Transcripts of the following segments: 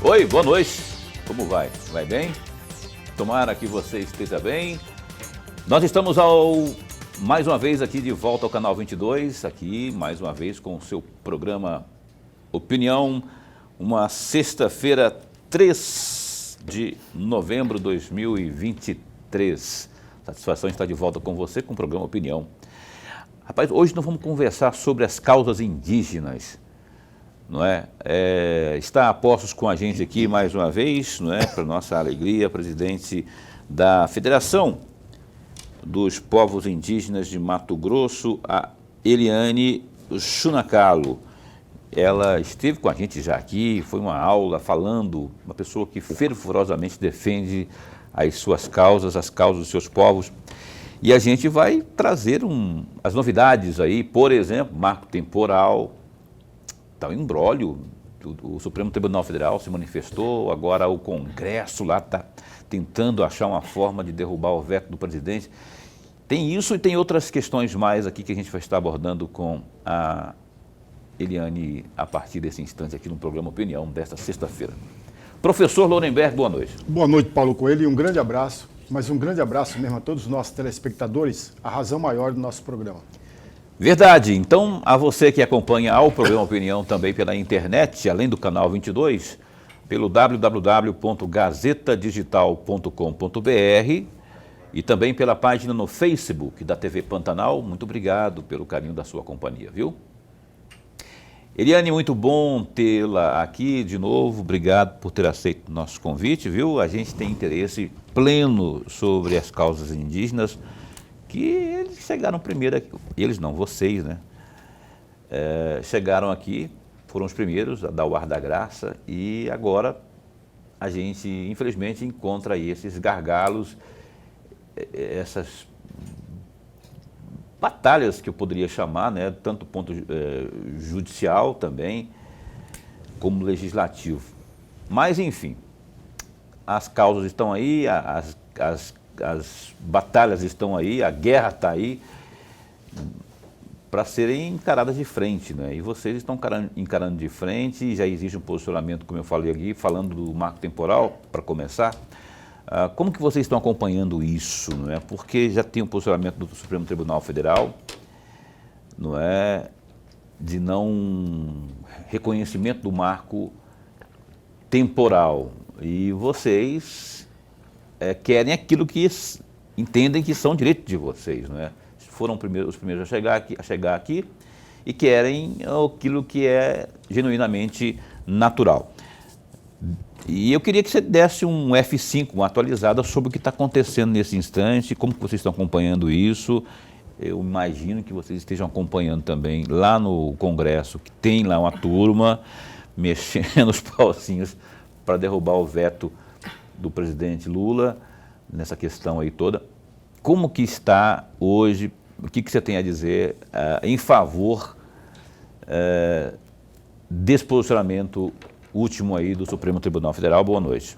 Oi, boa noite. Como vai? Vai bem? Tomara que você esteja bem. Nós estamos mais uma vez aqui de volta ao Canal 22, aqui mais uma vez com o seu programa Opinião, uma sexta-feira, 3 de novembro de 2023. Satisfação estar de volta com você com o programa Opinião. Rapaz, hoje nós vamos conversar sobre as causas indígenas. Não é? Está a postos com a gente aqui mais uma vez, não é? Para nossa alegria, presidente da Federação dos Povos Indígenas de Mato Grosso, a Eliane Chunacalo. Ela esteve com a gente já aqui, foi uma aula falando, uma pessoa que fervorosamente defende as suas causas, as causas dos seus povos. E a gente vai trazer as novidades aí, por exemplo, marco temporal. Está um imbróglio, o Supremo Tribunal Federal se manifestou, agora o Congresso lá está tentando achar uma forma de derrubar o veto do presidente. Tem isso e tem outras questões mais aqui que a gente vai estar abordando com a Eliane a partir desse instante aqui no programa Opinião desta sexta-feira. Professor Lorenberg, boa noite. Boa noite, Paulo Coelho, e um grande abraço, mas um grande abraço mesmo a todos os nossos telespectadores, a razão maior do nosso programa. Verdade. Então, a você que acompanha o programa Opinião também pela internet, além do canal 22, pelo www.gazetadigital.com.br e também pela página no Facebook da TV Pantanal. Muito obrigado pelo carinho da sua companhia, viu? Eliane, muito bom tê-la aqui de novo. Obrigado por ter aceito o nosso convite, viu? A gente tem interesse pleno sobre as causas indígenas, que eles chegaram primeiro aqui, eles não, vocês, né? Chegaram aqui, foram os primeiros a dar o ar da graça e agora a gente, infelizmente, encontra aí esses gargalos, essas batalhas que eu poderia chamar, né? Tanto do ponto judicial também, como legislativo. Mas, enfim, as causas estão aí, as batalhas estão aí, a guerra está aí para serem encaradas de frente, né? E vocês estão encarando de frente, já existe um posicionamento, como eu falei aqui, falando do marco temporal, para começar. Como que vocês estão acompanhando isso, não é? Porque já tem um posicionamento do Supremo Tribunal Federal, não é? De não reconhecimento do marco temporal. E vocês querem aquilo que entendem que são direitos de vocês, não é? Foram os primeiros a chegar aqui e querem aquilo que é genuinamente natural. E eu queria que você desse um F5, uma atualizada sobre o que está acontecendo nesse instante, como que vocês estão acompanhando isso. Eu imagino que vocês estejam acompanhando também lá no Congresso, que tem lá uma turma mexendo os pauzinhos para derrubar o veto do presidente Lula, nessa questão aí toda. Como que está hoje, o que você tem a dizer em favor desse posicionamento último aí do Supremo Tribunal Federal? Boa noite.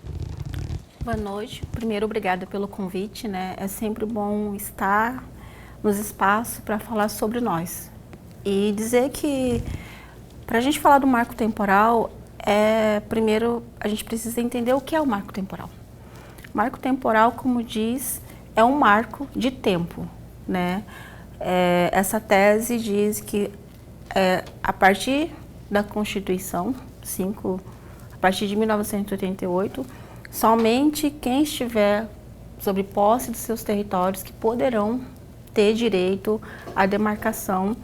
Boa noite. Primeiro, obrigada pelo convite, né? É sempre bom estar nos espaços para falar sobre nós. E dizer que, para a gente falar do marco temporal, primeiro a gente precisa entender o que é o marco temporal. Marco temporal, como diz, é um marco de tempo, né? Essa tese diz que a partir da Constituição, a partir de 1988, somente quem estiver sob posse dos seus territórios que poderão ter direito à demarcação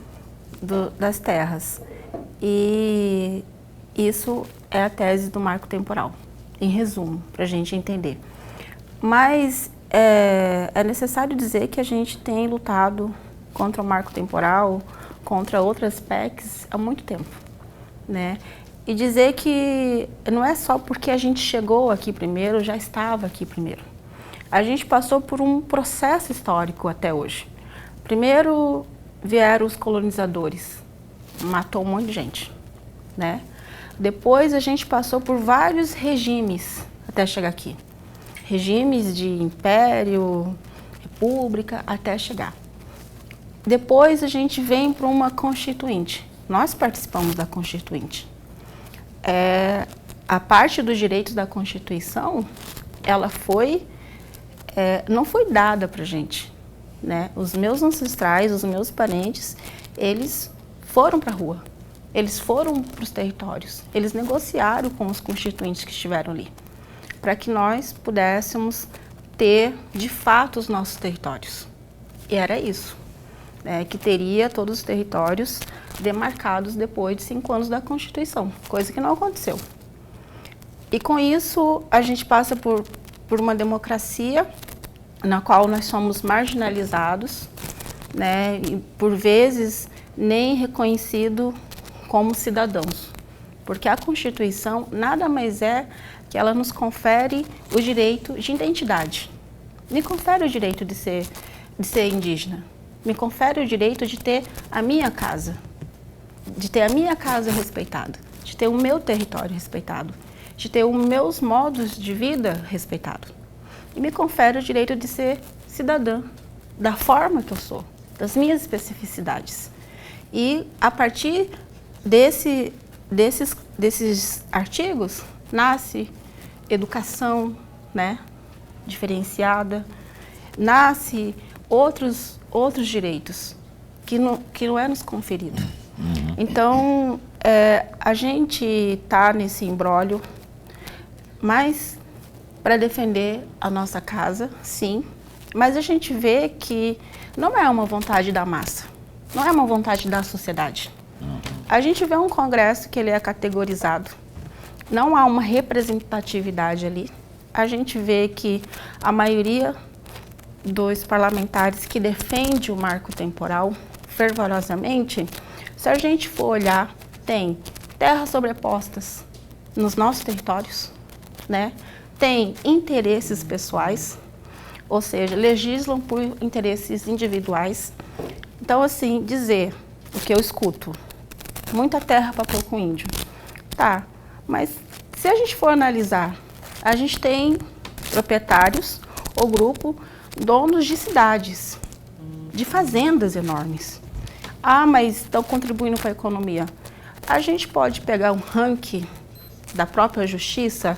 das terras. E isso é a tese do marco temporal, em resumo, para a gente entender. Mas é necessário dizer que a gente tem lutado contra o marco temporal, contra outras PECs há muito tempo, né? E dizer que não é só porque a gente chegou aqui primeiro, já estava aqui primeiro. A gente passou por um processo histórico até hoje. Primeiro vieram os colonizadores, matou um monte de gente, né? Depois a gente passou por vários regimes até chegar aqui. Regimes de império, república, até chegar. Depois a gente vem para uma constituinte. Nós participamos da constituinte. a parte dos direitos da Constituição, ela não foi dada para a gente, né? Os meus ancestrais, os meus parentes, eles foram para a rua, eles foram para os territórios, eles negociaram com os constituintes que estiveram ali, para que nós pudéssemos ter, de fato, os nossos territórios. E era isso, né? Que teria todos os territórios demarcados depois de 5 anos da Constituição, coisa que não aconteceu. E com isso, a gente passa por uma democracia na qual nós somos marginalizados, né, e por vezes nem reconhecido como cidadãos. Porque a Constituição nada mais é que ela nos confere o direito de identidade. Me confere o direito de ser indígena. Me confere o direito de ter a minha casa. De ter a minha casa respeitada. De ter o meu território respeitado. De ter os meus modos de vida respeitados. E me confere o direito de ser cidadã, da forma que eu sou, das minhas especificidades. E a partir desses artigos, nasce educação, né, diferenciada, nasce outros direitos que não é nos conferido. Então, a gente está nesse imbróglio, mas para defender a nossa casa, sim, mas a gente vê que não é uma vontade da massa, não é uma vontade da sociedade. A gente vê um Congresso que ele é categorizado, não há uma representatividade ali. A gente vê que a maioria dos parlamentares que defende o marco temporal fervorosamente, se a gente for olhar, tem terras sobrepostas nos nossos territórios, né? Tem interesses pessoais, ou seja, legislam por interesses individuais. Então, assim, dizer o que eu escuto, muita terra para pouco índio. Tá, mas se a gente for analisar, a gente tem proprietários ou grupo, donos de cidades, de fazendas enormes. Ah, mas estão contribuindo para a economia. A gente pode pegar um ranking da própria justiça,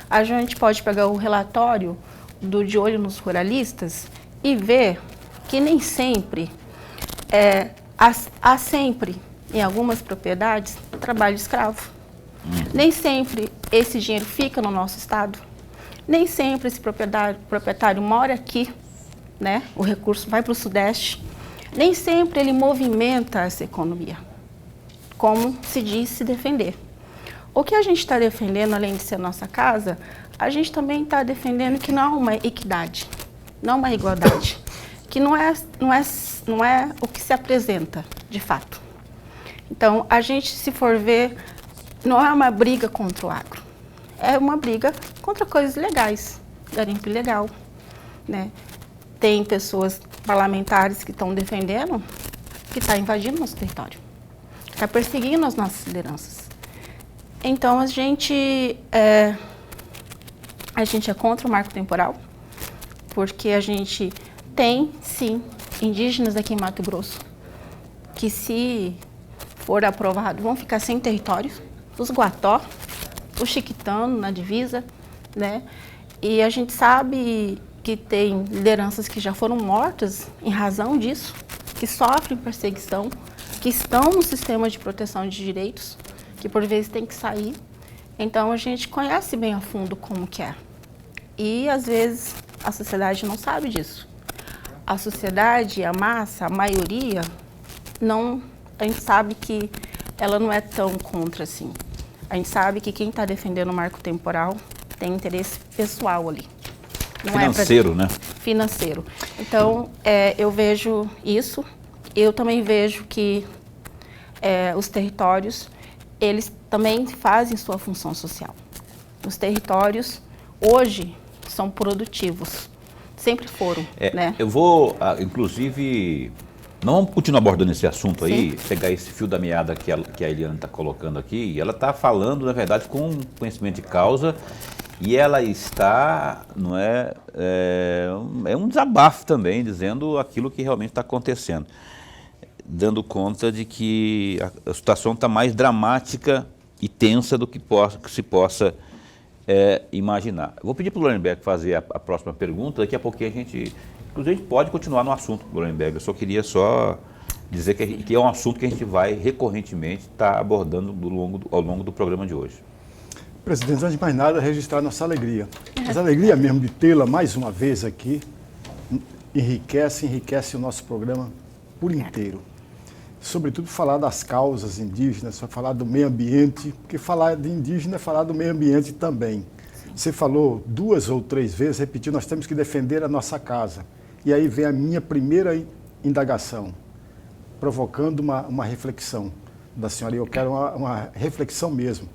a gente pode pegar o relatório do De Olho nos Ruralistas e ver que nem sempre, há sempre, em algumas propriedades, trabalho escravo. Nem sempre esse dinheiro fica no nosso estado. Nem sempre esse proprietário mora aqui, né? O recurso vai para o Sudeste. Nem sempre ele movimenta essa economia, como se diz se defender. O que a gente está defendendo, além de ser nossa casa, a gente também está defendendo que não há uma equidade, não há uma igualdade, que não é o que se apresenta, de fato. Então, a gente, se for ver, não é uma briga contra o agro, é uma briga contra coisas legais, garimpo ilegal, né? Tem pessoas parlamentares que estão defendendo, que está invadindo nosso território, está perseguindo as nossas lideranças. Então, a gente é contra o marco temporal, porque a gente tem, sim, indígenas aqui em Mato Grosso, que se for aprovado, vão ficar sem território, os Guató, os Chiquitano na divisa, né? E a gente sabe que tem lideranças que já foram mortas em razão disso, que sofrem perseguição, que estão no sistema de proteção de direitos, que por vezes tem que sair. Então a gente conhece bem a fundo como que é. E às vezes a sociedade não sabe disso. A sociedade, a massa, a maioria, a gente sabe que ela não é tão contra assim. A gente sabe que quem está defendendo o marco temporal tem interesse pessoal ali. Não financeiro, né? Financeiro. Então, eu vejo isso. Eu também vejo que os territórios, eles também fazem sua função social. Os territórios, hoje, são produtivos. Sempre foram, né? Eu vou, inclusive, não vamos continuar abordando esse assunto aí, Sim. pegar esse fio da meada que a Eliane está colocando aqui, e ela está falando, na verdade, com conhecimento de causa, e ela está, não é um desabafo também, dizendo aquilo que realmente está acontecendo, dando conta de que a situação está mais dramática e tensa do que se possa imaginar. Eu vou pedir para o Lorenberg fazer a próxima pergunta, daqui a pouquinho inclusive a gente pode continuar no assunto, Lorenberg. Eu só queria dizer que é um assunto que a gente vai recorrentemente estar abordando ao longo do programa de hoje. Presidente, antes de mais nada, registrar nossa alegria. Mas a alegria mesmo de tê-la mais uma vez aqui enriquece o nosso programa por inteiro. Sobretudo falar das causas indígenas, falar do meio ambiente, porque falar de indígena é falar do meio ambiente também. Você falou 2 ou 3 vezes, repetiu, nós temos que defender a nossa casa. E aí vem a minha primeira indagação, provocando uma reflexão da senhora, e eu quero uma reflexão mesmo.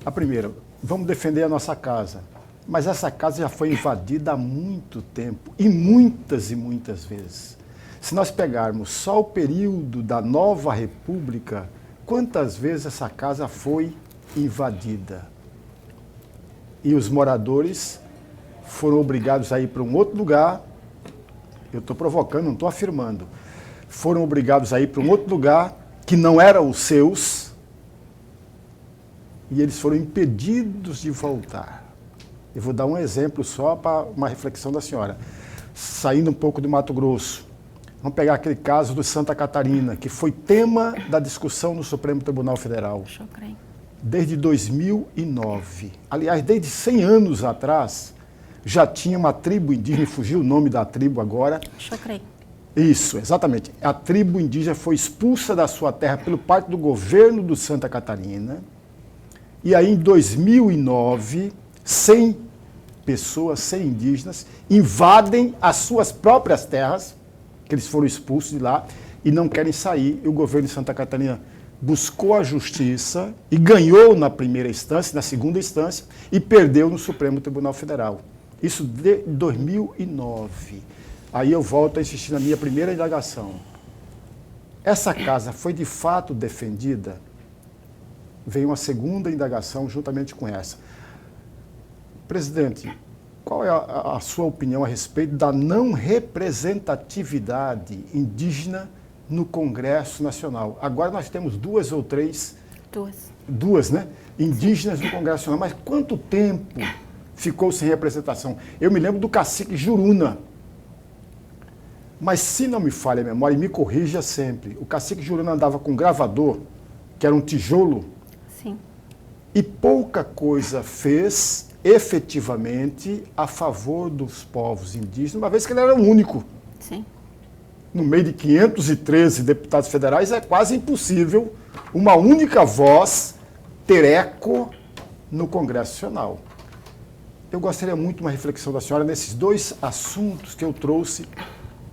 A primeira, vamos defender a nossa casa, mas essa casa já foi invadida há muito tempo, e muitas vezes. Se nós pegarmos só o período da Nova República, quantas vezes essa casa foi invadida? E os moradores foram obrigados a ir para um outro lugar, eu estou provocando, não estou afirmando, foram obrigados a ir para um outro lugar que não era os seus, e eles foram impedidos de voltar. Eu vou dar um exemplo só para uma reflexão da senhora. Saindo um pouco do Mato Grosso, vamos pegar aquele caso do Santa Catarina, que foi tema da discussão no Supremo Tribunal Federal. Desde 2009. Aliás, desde 100 anos atrás, já tinha uma tribo indígena, fugiu o nome da tribo agora. Chocrém. Isso, exatamente. A tribo indígena foi expulsa da sua terra pelo parte do governo do Santa Catarina. E aí, em 2009, 100 pessoas, 100 indígenas, invadem as suas próprias terras, que eles foram expulsos de lá, e não querem sair. E o governo de Santa Catarina buscou a justiça e ganhou na primeira instância, na segunda instância, e perdeu no Supremo Tribunal Federal. Isso de 2009. Aí eu volto a insistir na minha primeira indagação. Essa casa foi de fato defendida? Vem uma segunda indagação juntamente com essa. Presidente, qual é a sua opinião a respeito da não representatividade indígena no Congresso Nacional? Agora nós temos 2 ou 3... Duas, né? Indígenas no Congresso Nacional. Mas quanto tempo ficou sem representação? Eu me lembro do cacique Juruna. Mas se não me falha a memória, e me corrija sempre, o cacique Juruna andava com um gravador, que era um tijolo, Sim. E pouca coisa fez efetivamente a favor dos povos indígenas, uma vez que ele era o único. Sim. No meio de 513 deputados federais, é quase impossível uma única voz ter eco no Congresso Nacional. Eu gostaria muito de uma reflexão da senhora nesses 2 assuntos que eu trouxe,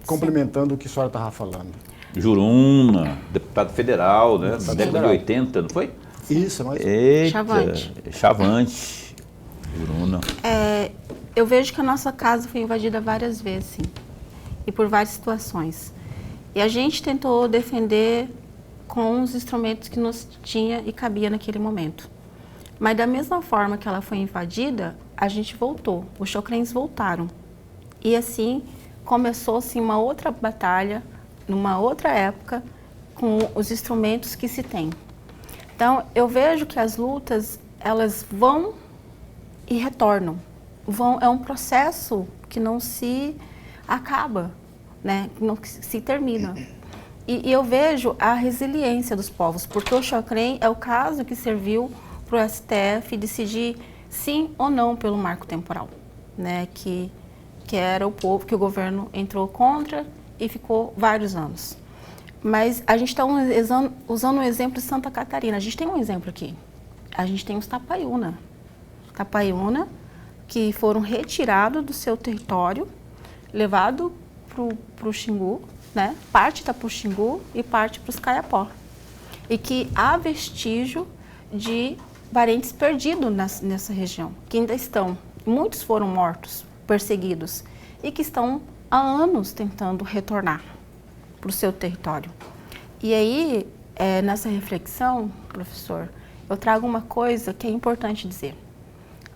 complementando o que a senhora estava falando. Juruna, deputado federal, né? Na década de 80, não foi? Isso, mas... Eita, Chavante. Juruna. Eu vejo que a nossa casa foi invadida várias vezes, sim, e por várias situações. E a gente tentou defender com os instrumentos que nos tinha e cabia naquele momento. Mas da mesma forma que ela foi invadida, a gente voltou, os chocrens voltaram. E assim começou-se uma outra batalha, numa outra época, com os instrumentos que se tem. Então, eu vejo que as lutas, elas vão e retornam. É um processo que não se acaba, né? Não se termina. E eu vejo a resiliência dos povos, porque o Chocrém é o caso que serviu para o STF decidir sim ou não pelo marco temporal, né? Que era o povo, que o governo entrou contra e ficou vários anos. Mas a gente está usando o exemplo de Santa Catarina. A gente tem um exemplo aqui. A gente tem os Tapaiuna. Tapaiuna, que foram retirados do seu território, levado para o Xingu, né? Parte está para o Xingu e parte para os Kayapó. E que há vestígio de parentes perdidos nessa região, que ainda estão. Muitos foram mortos, perseguidos, e que estão há anos tentando retornar para o seu território. E aí, nessa reflexão, professor, eu trago uma coisa que é importante dizer.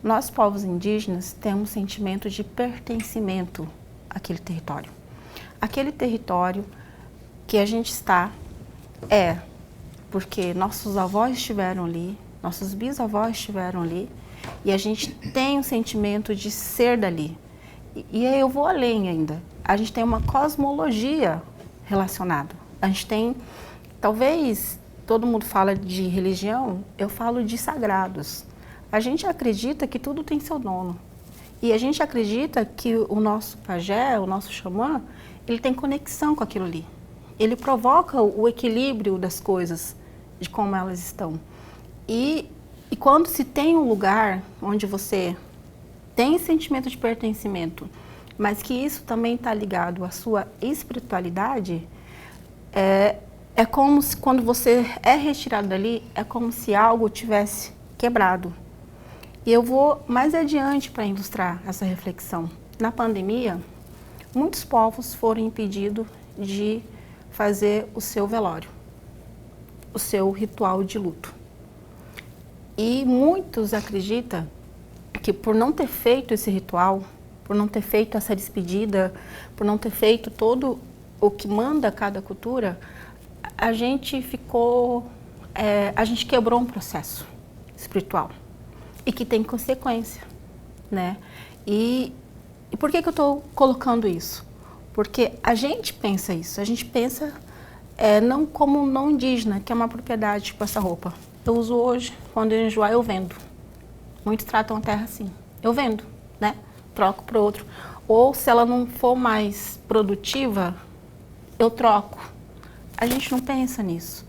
Nós, povos indígenas, temos um sentimento de pertencimento àquele território. Aquele território que a gente está porque nossos avós estiveram ali, nossos bisavós estiveram ali e a gente tem um sentimento de ser dali. E aí eu vou além ainda. A gente tem uma cosmologia relacionada. A gente tem, talvez, todo mundo fala de religião, eu falo de sagrados. A gente acredita que tudo tem seu dono. E a gente acredita que o nosso pajé, o nosso xamã, ele tem conexão com aquilo ali. Ele provoca o equilíbrio das coisas, de como elas estão. E quando se tem um lugar onde você tem sentimento de pertencimento, mas que isso também está ligado à sua espiritualidade, é como se quando você é retirado dali, é como se algo tivesse quebrado. E eu vou mais adiante para ilustrar essa reflexão. Na pandemia, muitos povos foram impedidos de fazer o seu velório, o seu ritual de luto. E muitos acreditam que por não ter feito esse ritual, por não ter feito essa despedida, por não ter feito todo o que manda cada cultura, a gente quebrou um processo espiritual e que tem consequência, né? E por que eu estou colocando isso? Porque a gente pensa isso, a gente pensa não como não indígena, que é uma propriedade, tipo essa roupa. Eu uso hoje, quando eu enjoar, eu vendo. Muitos tratam a terra assim. Eu vendo, né? Troco para outro. Ou se ela não for mais produtiva, eu troco. A gente não pensa nisso.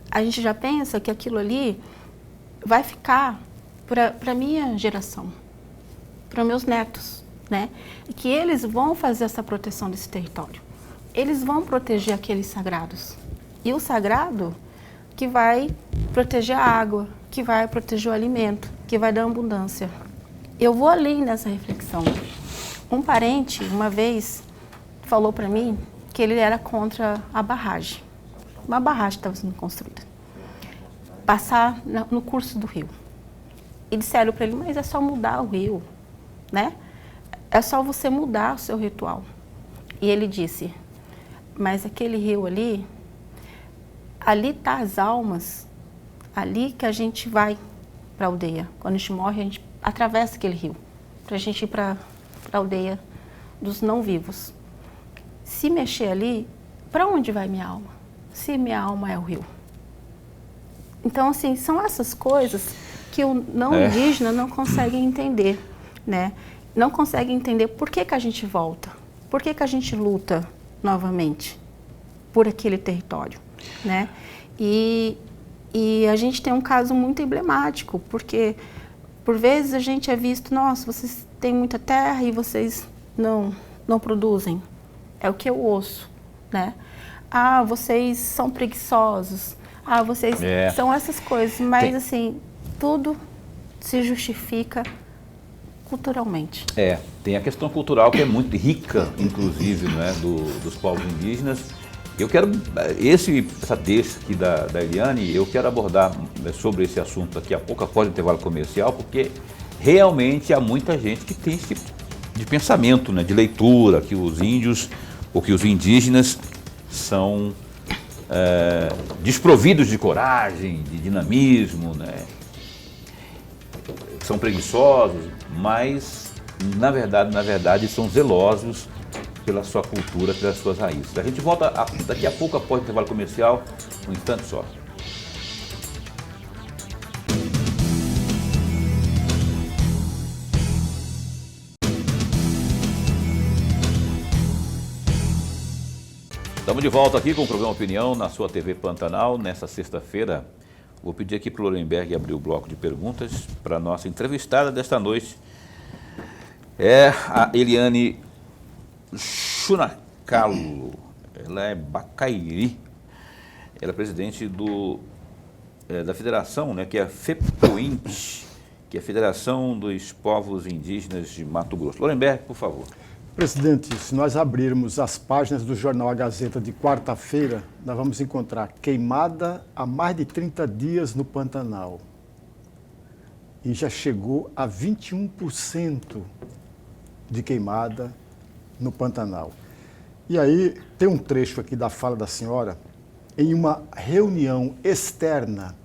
A gente já pensa que aquilo ali vai ficar para a minha geração, para meus netos, né? E que eles vão fazer essa proteção desse território. Eles vão proteger aqueles sagrados. E o sagrado que vai proteger a água, que vai proteger o alimento, que vai dar abundância. Eu vou além nessa reflexão. Um parente, uma vez, falou para mim que ele era contra a barragem. Uma barragem estava sendo construída. Passar no curso do rio. E disseram para ele, mas é só mudar o rio, né? É só você mudar o seu ritual. E ele disse, mas aquele rio ali tá as almas, ali que a gente vai para a aldeia. Quando a gente morre, a gente atravessa aquele rio, para a gente ir para a aldeia dos não vivos. Se mexer ali, para onde vai minha alma? Se minha alma é o rio. Então, assim, são essas coisas que o não indígena não consegue entender, né? Não consegue entender por que a gente volta, por que a gente luta novamente por aquele território, né? E a gente tem um caso muito emblemático, porque por vezes a gente é visto, nossa, vocês têm muita terra e vocês não produzem. É o que eu ouço, né? Ah, vocês são preguiçosos. Ah, vocês são essas coisas. Mas, assim, tudo se justifica culturalmente. Tem a questão cultural que é muito rica, inclusive, né, dos povos indígenas. Eu quero, essa deixa aqui da Eliane, eu quero abordar sobre esse assunto daqui a pouco, após o intervalo comercial, porque realmente há muita gente que tem esse tipo de pensamento, né, de leitura, que os índios ou que os indígenas são desprovidos de coragem, de dinamismo, né, são preguiçosos, mas na verdade são zelosos pela sua cultura, pelas suas raízes. A gente volta daqui a pouco, após o intervalo comercial, um instante só. Estamos de volta aqui com o programa Opinião na sua TV Pantanal. Nessa sexta-feira, vou pedir aqui para o Lorenberg abrir o bloco de perguntas para a nossa entrevistada desta noite. É a Eliane Chunacalo. Ela é Bacairi. Ela é presidente da federação, né, que é a FEPOINT, que é a Federação dos Povos Indígenas de Mato Grosso. Lorenberg, por favor. Presidente, se nós abrirmos as páginas do jornal A Gazeta de quarta-feira, nós vamos encontrar queimada há mais de 30 dias no Pantanal. E já chegou a 21% de queimada no Pantanal. E aí tem um trecho aqui da fala da senhora, em uma reunião externa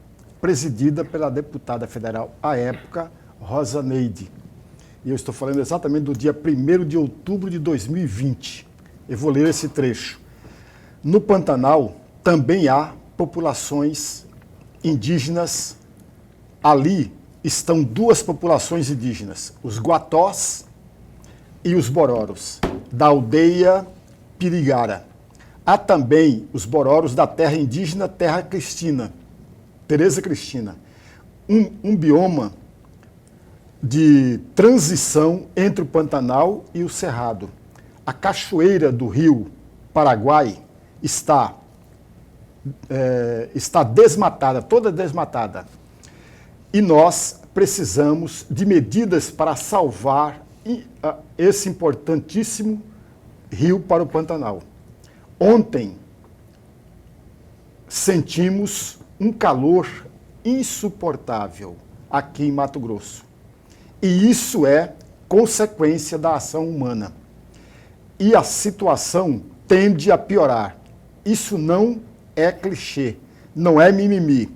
presidida pela deputada federal à época, Rosa Neide. E eu estou falando exatamente do dia 1º de outubro de 2020. Eu vou ler esse trecho. No Pantanal também há populações indígenas. Ali estão duas populações indígenas, os Guatós e os Bororos, da aldeia Pirigara. Há também os Bororos da terra indígena Terra Cristina, Tereza Cristina, um bioma de transição entre o Pantanal e o Cerrado. A cachoeira do rio Paraguai está desmatada, toda desmatada. E nós precisamos de medidas para salvar esse importantíssimo rio para o Pantanal. Ontem sentimos um calor insuportável aqui em Mato Grosso. E isso é consequência da ação humana. E a situação tende a piorar. Isso não é clichê, não é mimimi.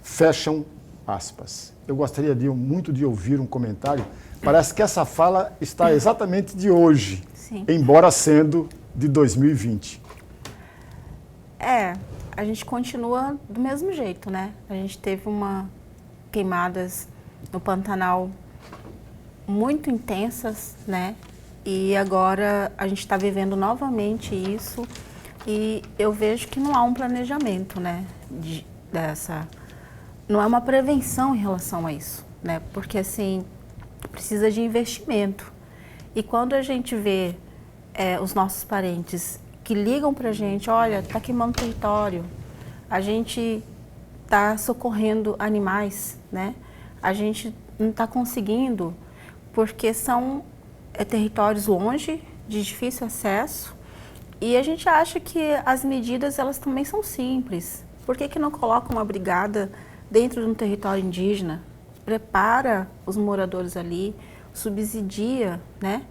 Fecham aspas. Eu gostaria muito de ouvir um comentário. Parece que essa fala está exatamente de hoje, Sim. embora sendo de 2020. A gente continua do mesmo jeito, né? A gente teve queimadas no Pantanal muito intensas, né? E agora a gente está vivendo novamente isso e eu vejo que não há um planejamento, né? Não é uma prevenção em relação a isso, né? Porque assim, precisa de investimento. E quando a gente vê os nossos parentes que ligam para a gente, olha, está queimando território, a gente está socorrendo animais, né? A gente não está conseguindo, porque são territórios longe, de difícil acesso, e a gente acha que as medidas, elas também são simples. Por que não coloca uma brigada dentro de um território indígena, prepara os moradores ali, subsidia, né?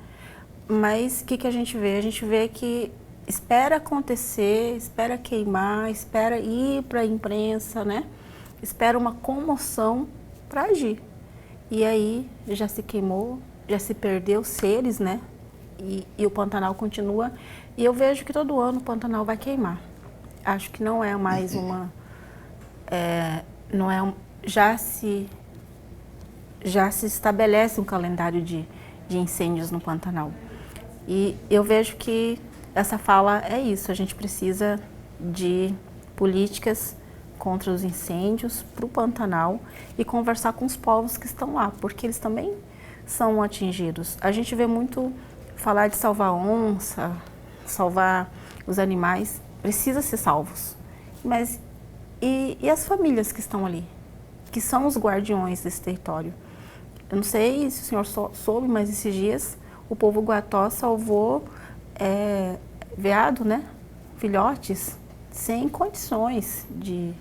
Mas o que a gente vê? A gente vê que espera acontecer, espera queimar, espera ir para a imprensa, né? Espera uma comoção para agir. E aí já se queimou, já se perdeu seres, né? E o Pantanal continua. E eu vejo que todo ano o Pantanal vai queimar. Acho que não é mais já se estabelece um calendário de incêndios no Pantanal. E eu vejo que essa fala é isso, a gente precisa de políticas contra os incêndios para o Pantanal e conversar com os povos que estão lá, porque eles também são atingidos. A gente vê muito falar de salvar onça, salvar os animais, precisa ser salvos. Mas e as famílias que estão ali, que são os guardiões desse território? Eu não sei se o senhor soube, mas esses dias o povo Guató salvou veado, né? Filhotes, sem condições de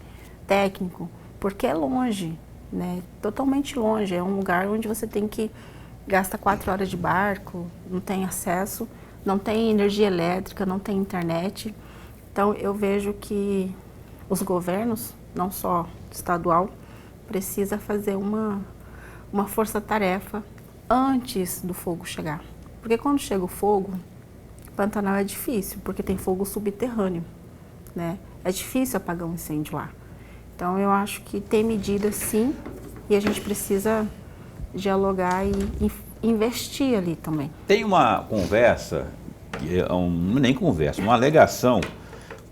técnico, porque é longe, né? Totalmente longe. É um lugar onde você tem que gastar 4 horas de barco, não tem acesso, não tem energia elétrica, não tem internet. Então eu vejo que os governos, não só estadual, precisa fazer uma força-tarefa antes do fogo chegar. Porque quando chega o fogo, Pantanal é difícil, porque tem fogo subterrâneo, né? É difícil apagar um incêndio lá. Então eu acho que tem medidas sim, e a gente precisa dialogar e investir ali também. Tem uma conversa, nem conversa, uma alegação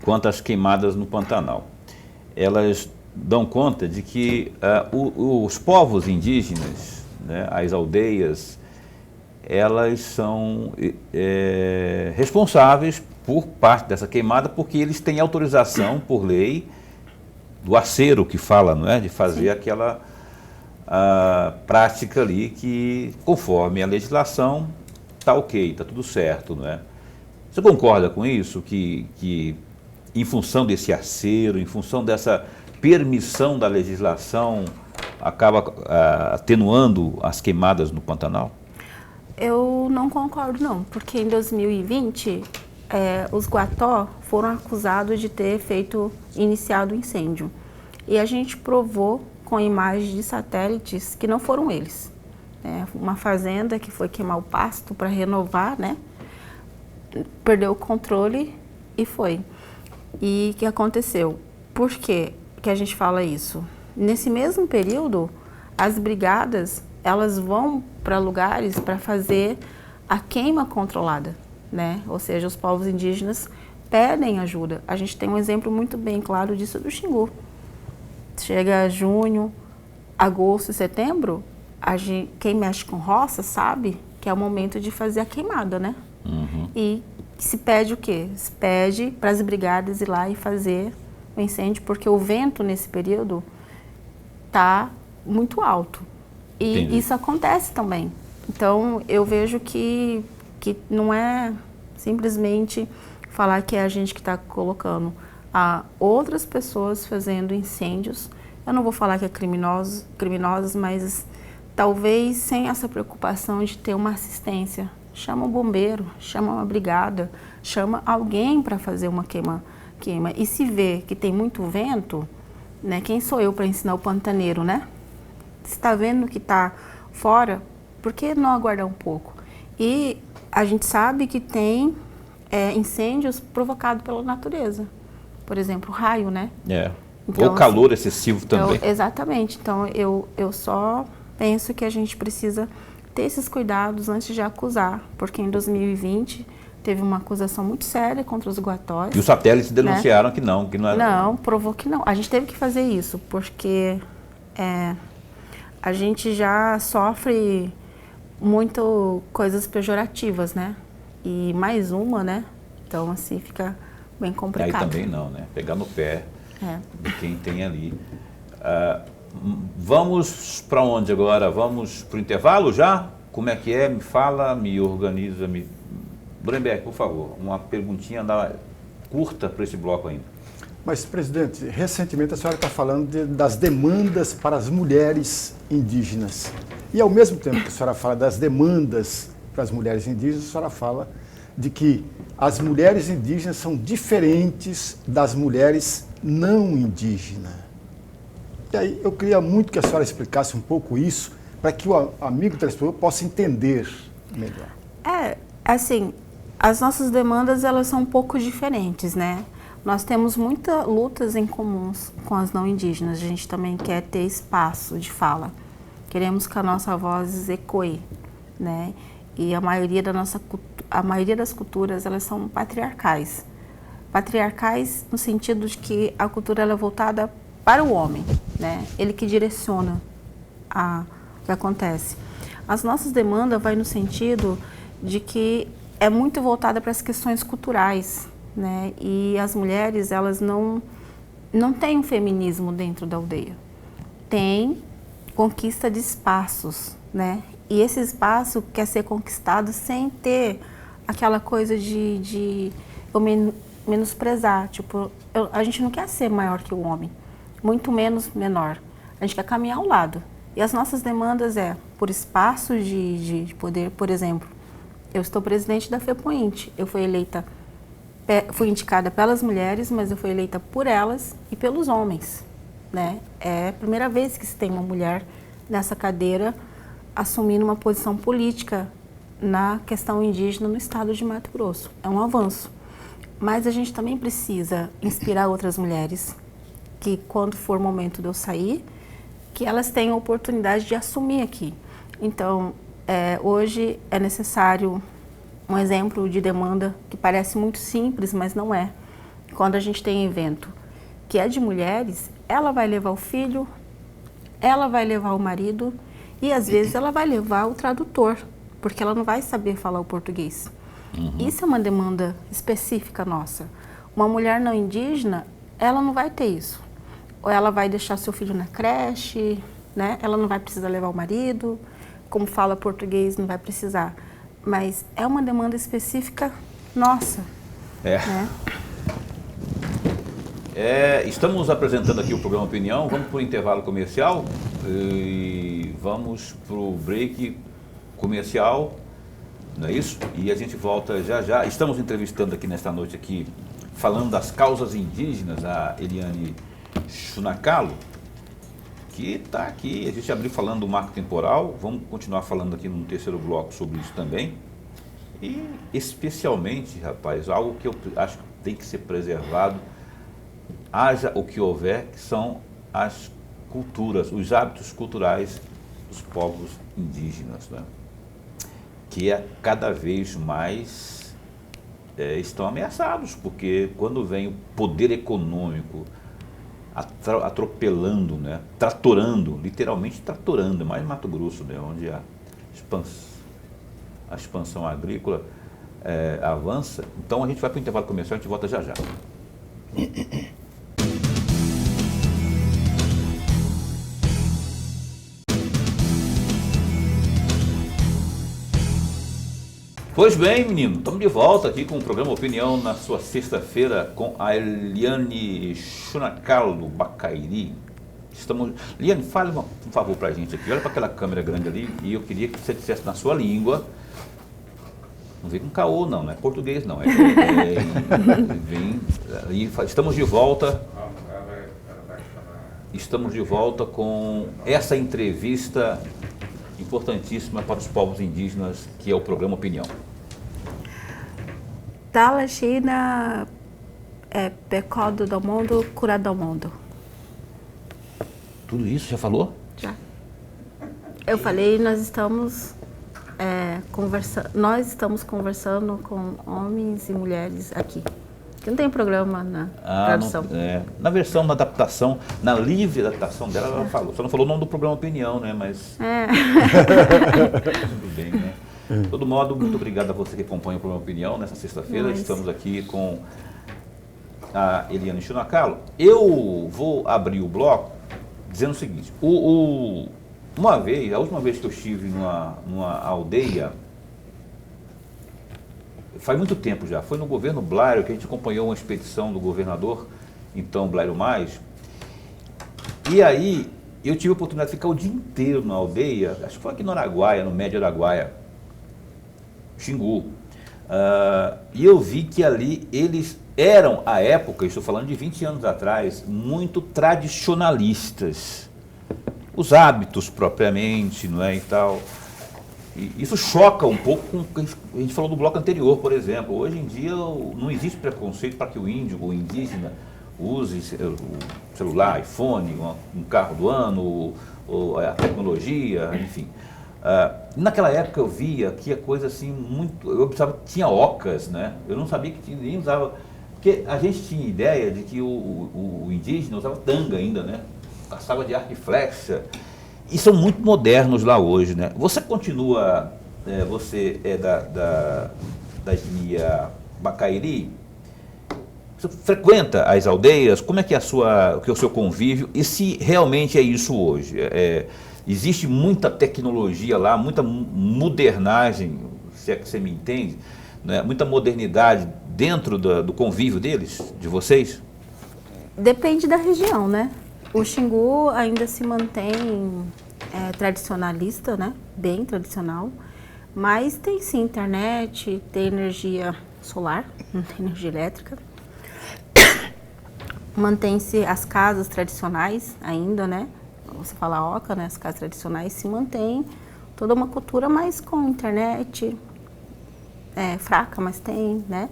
quanto às queimadas no Pantanal. Elas dão conta de que os povos indígenas, né, as aldeias, elas são responsáveis por parte dessa queimada, porque eles têm autorização por lei do acero que fala, não é, de fazer Sim. aquela prática ali que, conforme a legislação, está ok, está tudo certo, não é? Você concorda com isso, que em função desse acero, em função dessa permissão da legislação, acaba atenuando as queimadas no Pantanal? Eu não concordo não, porque em 2020 os Guató foram acusados de ter iniciado o incêndio. E a gente provou com imagens de satélites que não foram eles. Uma fazenda que foi queimar o pasto para renovar, né? Perdeu o controle e foi. E o que aconteceu? Por que a gente fala isso? Nesse mesmo período, as brigadas, elas vão para lugares para fazer a queima controlada, né? Ou seja, os povos indígenas pedem ajuda. A gente tem um exemplo muito bem claro disso do Xingu. Chega junho, agosto, setembro, quem mexe com roça sabe que é o momento de fazer a queimada, né? Uhum. E se pede o quê? Se pede para as brigadas ir lá e fazer o incêndio, porque o vento nesse período está muito alto. E Entendi. isso acontece também. Então, eu vejo que não é simplesmente falar que é a gente que está colocando. Há outras pessoas fazendo incêndios. Eu não vou falar que é criminosos, mas talvez sem essa preocupação de ter uma assistência. Chama um bombeiro, chama uma brigada, chama alguém para fazer uma queima. E se vê que tem muito vento, né? Quem sou eu para ensinar o pantaneiro, né? Se está vendo que está fora, por que não aguardar um pouco? E a gente sabe que tem incêndios provocados pela natureza. Por exemplo, raio, né? Então, ou calor excessivo também. Exatamente. Então, eu só penso que a gente precisa ter esses cuidados antes de acusar, porque em 2020 teve uma acusação muito séria contra os guatóis. E os satélites denunciaram que não era... Não, provou que não. A gente teve que fazer isso, porque a gente já sofre muito coisas pejorativas, né? E mais uma, né? Então, assim, fica bem complicado. Aí também não, né? Pegar no pé de quem tem ali. Vamos para onde agora? Vamos para o intervalo já? Como é que é? Me fala, me organiza, Bremberg, por favor, uma perguntinha curta para esse bloco ainda. Mas, presidente, recentemente a senhora está falando das demandas para as mulheres indígenas. E ao mesmo tempo que a senhora fala das demandas para as mulheres indígenas, a senhora fala de que as mulheres indígenas são diferentes das mulheres não indígenas. E aí eu queria muito que a senhora explicasse um pouco isso, para que o amigo telespectador possa entender melhor. Assim, as nossas demandas, elas são um pouco diferentes, né? Nós temos muitas lutas em comuns com as não indígenas. A gente também quer ter espaço de fala. Queremos que a nossa voz ecoe, né? E a maioria das culturas, elas são patriarcais. Patriarcais no sentido de que a cultura ela é voltada para o homem, né? Ele que direciona o que acontece. As nossas demandas vai no sentido de que é muito voltada para as questões culturais, né? E as mulheres, elas não têm um feminismo dentro da aldeia. Tem conquista de espaços, né? E esse espaço quer ser conquistado sem ter aquela coisa de menosprezar. Tipo, a gente não quer ser maior que o homem, muito menos menor. A gente quer caminhar ao lado. E as nossas demandas por espaço de poder. Por exemplo, eu estou presidente da FEPOINT. Eu fui indicada pelas mulheres, mas eu fui eleita por elas e pelos homens, né? É a primeira vez que se tem uma mulher nessa cadeira assumindo uma posição política na questão indígena no estado de Mato Grosso. É um avanço. Mas a gente também precisa inspirar outras mulheres que, quando for o momento de eu sair, que elas tenham a oportunidade de assumir aqui. Então, hoje é necessário um exemplo de demanda que parece muito simples, mas não é. Quando a gente tem evento que é de mulheres, ela vai levar o filho, ela vai levar o marido e, às vezes, ela vai levar o tradutor, porque ela não vai saber falar o português. Uhum. Isso é uma demanda específica nossa. Uma mulher não indígena, ela não vai ter isso. Ou ela vai deixar seu filho na creche, né? Ela não vai precisar levar o marido, como fala português, não vai precisar. Mas é uma demanda específica nossa. Né? Estamos apresentando aqui o programa Opinião, vamos para o intervalo comercial e vamos para o break comercial, não é isso? E a gente volta já já. Estamos entrevistando aqui nesta noite, falando das causas indígenas, a Eliane Chunacalo, que está aqui. A gente abriu falando do marco temporal, vamos continuar falando aqui no terceiro bloco sobre isso também. E especialmente, rapaz, algo que eu acho que tem que ser preservado, haja o que houver, que são as culturas, os hábitos culturais dos povos indígenas, né? Que cada vez mais estão ameaçados, porque quando vem o poder econômico atropelando, né? Tratorando, literalmente tratorando, mais Mato Grosso, né? Onde a expansão agrícola avança. Então a gente vai para o intervalo comercial, a gente volta já já. Pois bem, menino, estamos de volta aqui com o programa Opinião na sua sexta-feira com a Eliane Chunacalo do Bacairi. Eliane, fale um favor para a gente aqui, olha para aquela câmera grande ali e eu queria que você dissesse na sua língua, não vem com caô não é português não, estamos de volta. Estamos de volta com essa entrevista importantíssima para os povos indígenas, que é o programa Opinião. Tala China pecado do mundo, cura do mundo. Tudo isso já falou? Já. Eu falei, nós estamos conversando com homens e mulheres aqui. Que não tem programa na tradução. Na versão, na adaptação, na livre adaptação dela, ela falou. Só não falou o nome do programa Opinião, né? Mas. Tudo bem, né? De todo modo, muito obrigado a você que acompanha o programa Opinião nessa sexta-feira. Estamos aqui com a Eliane Chunacalo. Eu vou abrir o bloco dizendo o seguinte: a última vez que eu estive numa aldeia, faz muito tempo já, foi no governo Blário que a gente acompanhou uma expedição do governador, então Blário Mais, e aí eu tive a oportunidade de ficar o dia inteiro na aldeia, acho que foi aqui no Araguaia, no Médio Araguaia, Xingu, e eu vi que ali eles eram, à época, estou falando de 20 anos atrás, muito tradicionalistas, os hábitos propriamente, não é, e tal. E isso choca um pouco com o que a gente falou do bloco anterior, por exemplo. Hoje em dia não existe preconceito para que o índio ou indígena use o celular, iPhone, um carro do ano, ou a tecnologia, enfim. Naquela época eu via que a coisa assim muito... Eu observava que tinha ocas, né? Eu não sabia que ninguém usava... Porque a gente tinha ideia de que o indígena usava tanga ainda, né? Caçava de arco e flecha. E são muito modernos lá hoje, né? Você continua, você é da etnia Bacairi? Você frequenta as aldeias? Como é que é o seu convívio? E se realmente é isso hoje? Existe muita tecnologia lá, muita modernagem, se é que você me entende, né? Muita modernidade dentro do convívio deles, de vocês? Depende da região, né? O Xingu ainda se mantém tradicionalista, né? Bem tradicional, mas tem sim internet, tem energia solar, não tem energia elétrica. Mantém-se as casas tradicionais ainda, né? Você fala oca, né? As casas tradicionais se mantém toda uma cultura, mas com internet fraca, mas tem, né?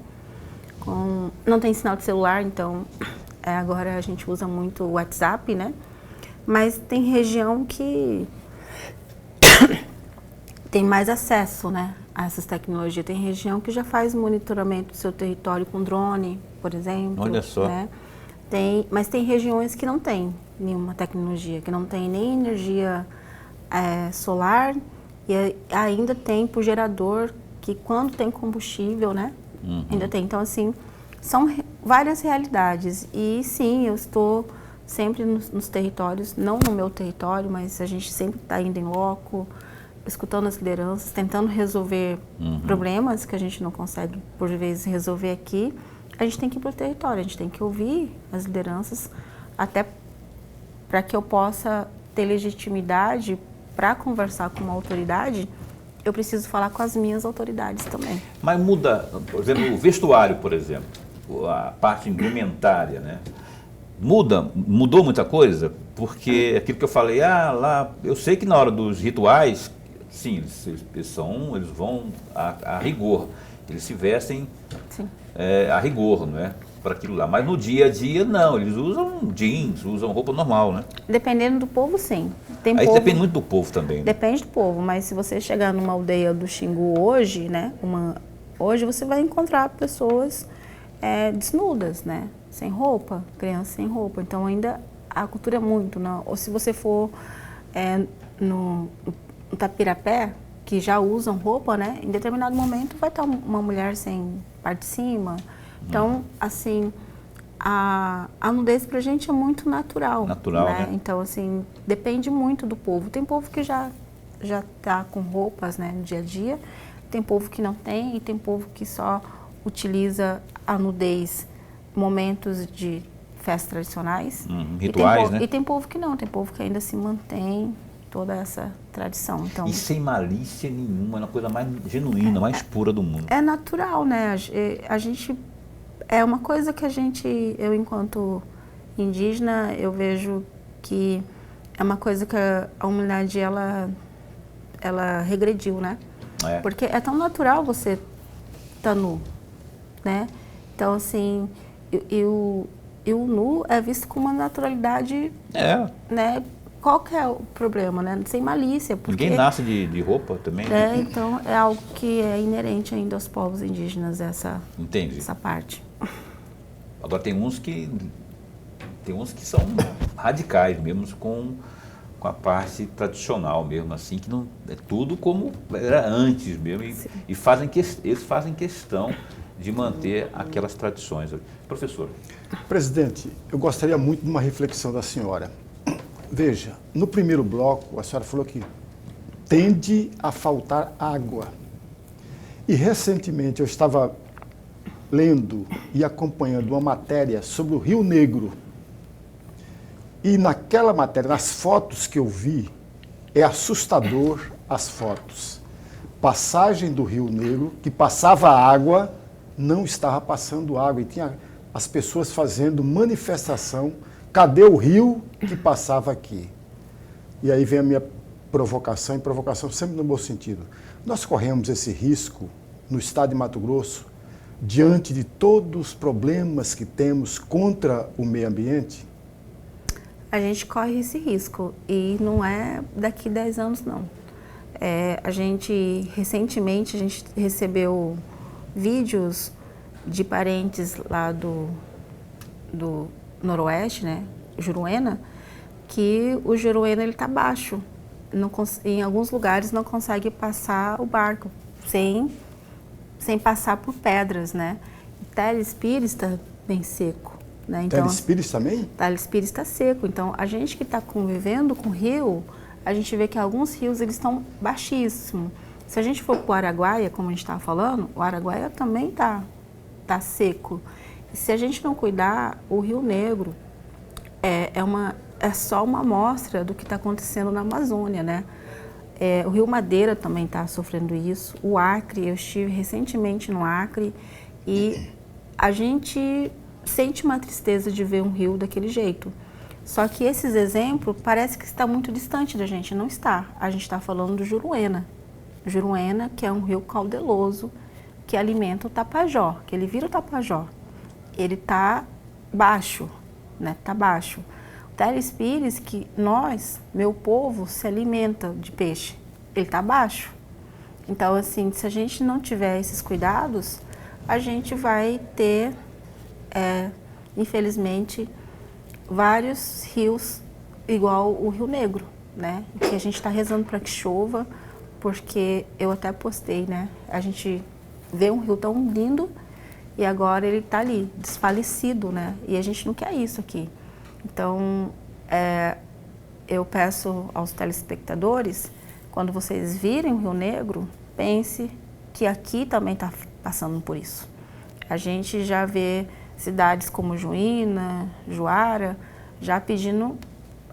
Não tem sinal de celular, então agora a gente usa muito o WhatsApp, né? Mas tem região que tem mais acesso, né, a essas tecnologias. Tem região que já faz monitoramento do seu território com drone, por exemplo. Olha só. Né? Mas tem regiões que não tem nenhuma tecnologia, que não tem nem energia solar e ainda tem por gerador, que quando tem combustível, né, ainda tem. Então, assim, são várias realidades. E sim, eu estou sempre nos territórios, não no meu território, mas a gente sempre está indo em loco, escutando as lideranças, tentando resolver problemas que a gente não consegue, por vezes, resolver aqui. A gente tem que ir para o território, a gente tem que ouvir as lideranças, até para que eu possa ter legitimidade para conversar com uma autoridade, eu preciso falar com as minhas autoridades também. Mas muda, por exemplo, o vestuário, por exemplo, a parte indumentária, né? Mudou muita coisa, porque aquilo que eu falei, lá, eu sei que na hora dos rituais, sim, eles vão a rigor, eles se vestem a rigor, não é? Para aquilo lá. Mas no dia a dia, não, eles usam jeans, usam roupa normal, né? Dependendo do povo, sim. Aí depende muito do povo também. Né? Depende do povo, mas se você chegar numa aldeia do Xingu hoje, né? Hoje você vai encontrar pessoas desnudas, né? Sem roupa, crianças sem roupa. Então ainda a cultura é muito, né? Ou se você for no Tapirapé, que já usam roupa, né? Em determinado momento vai estar uma mulher sem parte de cima. Então, assim, a nudez pra gente é muito natural. Natural, né? Então, assim, depende muito do povo. Tem povo que já tá com roupas, né, no dia a dia. Tem povo que não tem e tem povo que só utiliza a nudez em momentos de festas tradicionais. Rituais, né? E tem povo que não, tem povo que ainda se mantém toda essa tradição. Então, e sem malícia nenhuma, é uma coisa mais genuína, mais pura do mundo. É natural, né? A gente... É uma coisa que eu enquanto indígena, eu vejo que é uma coisa que a humanidade, ela regrediu, né? Porque é tão natural você estar nu, né? Então, assim, o nu é visto com uma naturalidade, né? Qual que é o problema, né? Sem malícia. Porque, ninguém nasce de roupa também. Então, é algo que é inerente ainda aos povos indígenas, essa parte. Agora tem uns que são radicais mesmo com a parte tradicional mesmo, assim, que não é tudo como era antes mesmo. E eles fazem questão de manter aquelas tradições. Professor. Presidente, eu gostaria muito de uma reflexão da senhora. Veja, no primeiro bloco, a senhora falou que tende a faltar água. E recentemente eu estava lendo e acompanhando uma matéria sobre o Rio Negro. E naquela matéria, nas fotos que eu vi, é assustador as fotos. Passagem do Rio Negro, que passava água, não estava passando água. E tinha as pessoas fazendo manifestação. Cadê o rio que passava aqui? E aí vem a minha provocação, e provocação sempre no bom sentido. Nós corremos esse risco no estado de Mato Grosso, diante de todos os problemas que temos contra o meio ambiente? A gente corre esse risco e não é daqui 10 anos, não. Recentemente, a gente recebeu vídeos de parentes lá do Noroeste, né, Juruena, que o Juruena ele tá baixo. Em alguns lugares não consegue passar o barco sem passar por pedras, né? Telespires está bem seco, né? Então, Telespires também? Telespires está seco. Então, a gente que está convivendo com o rio, a gente vê que alguns rios eles estão baixíssimos. Se a gente for para o Araguaia, como a gente estava falando, o Araguaia também tá seco. E se a gente não cuidar, o Rio Negro é só uma amostra do que está acontecendo na Amazônia, né? O Rio Madeira também está sofrendo isso. O Acre, eu estive recentemente no Acre e a gente sente uma tristeza de ver um rio daquele jeito. Só que esses exemplos parece que está muito distante da gente. Não está. A gente está falando do Juruena. Juruena, que é um rio caudeloso que alimenta o Tapajós, que ele vira o Tapajós. Ele está baixo, né? Está baixo. O Telespires, que meu povo, se alimenta de peixe, ele está baixo. Então, assim, se a gente não tiver esses cuidados, a gente vai ter, infelizmente, vários rios igual o Rio Negro, né? Que a gente está rezando para que chova, porque eu até postei, né? A gente vê um rio tão lindo e agora ele está ali, desfalecido, né? E a gente não quer isso aqui. Então, eu peço aos telespectadores, quando vocês virem o Rio Negro, pense que aqui também está passando por isso. A gente já vê cidades como Juína, Juara, já pedindo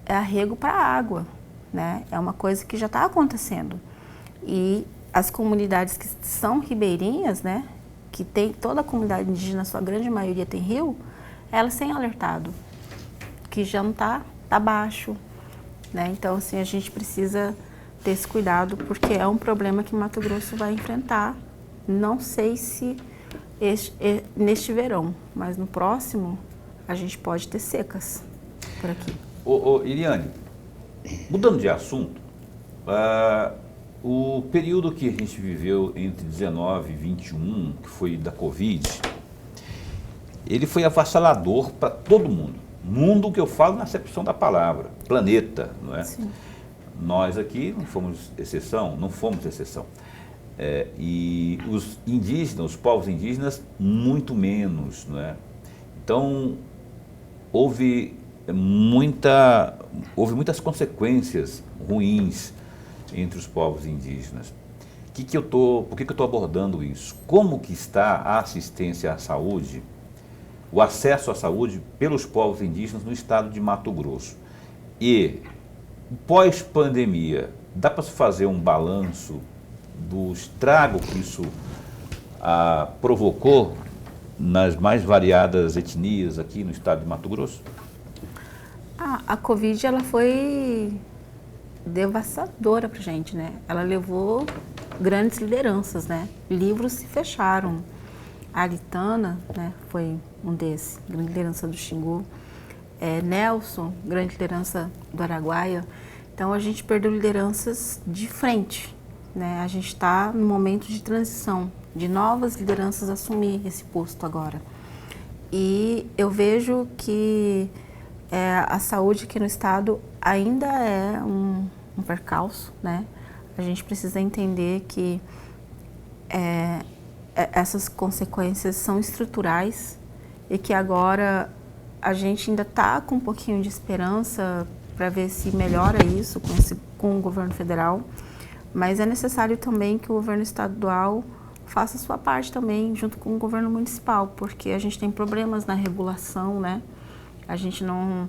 arrego para a água, né? É uma coisa que já está acontecendo. E as comunidades que são ribeirinhas, né? Que tem toda a comunidade indígena, sua grande maioria tem rio, elas têm alertado. que já não tá baixo, né? Então, assim, a gente precisa ter esse cuidado, porque é um problema que Mato Grosso vai enfrentar. Não sei se neste verão, mas no próximo a gente pode ter secas por aqui. Iriane, mudando de assunto, o período que a gente viveu entre 19 e 21, que foi da Covid, ele foi avassalador para todo mundo. Mundo que eu falo na acepção da palavra, planeta, não é? Sim. Nós aqui não fomos exceção. E os indígenas, os povos indígenas, muito menos, não é? Então, houve muitas consequências ruins entre os povos indígenas. Por que eu estou abordando isso? Como que está a assistência à saúde, o acesso à saúde pelos povos indígenas no estado de Mato Grosso? E, pós-pandemia, dá para se fazer um balanço do estrago que isso provocou nas mais variadas etnias aqui no estado de Mato Grosso? A Covid, ela foi devastadora para a gente, né? Ela levou grandes lideranças, né? Livros se fecharam. A Aritana, né, foi um desses, grande liderança do Xingu. Nelson, grande liderança do Araguaia. Então, a gente perdeu lideranças de frente, né? A gente está no momento de transição, de novas lideranças assumir esse posto agora. E eu vejo que a saúde aqui no estado ainda é um percalço, né? A gente precisa entender que essas consequências são estruturais e que agora a gente ainda está com um pouquinho de esperança para ver se melhora isso com o governo federal, mas é necessário também que o governo estadual faça a sua parte também, junto com o governo municipal, porque a gente tem problemas na regulação, né? A gente não...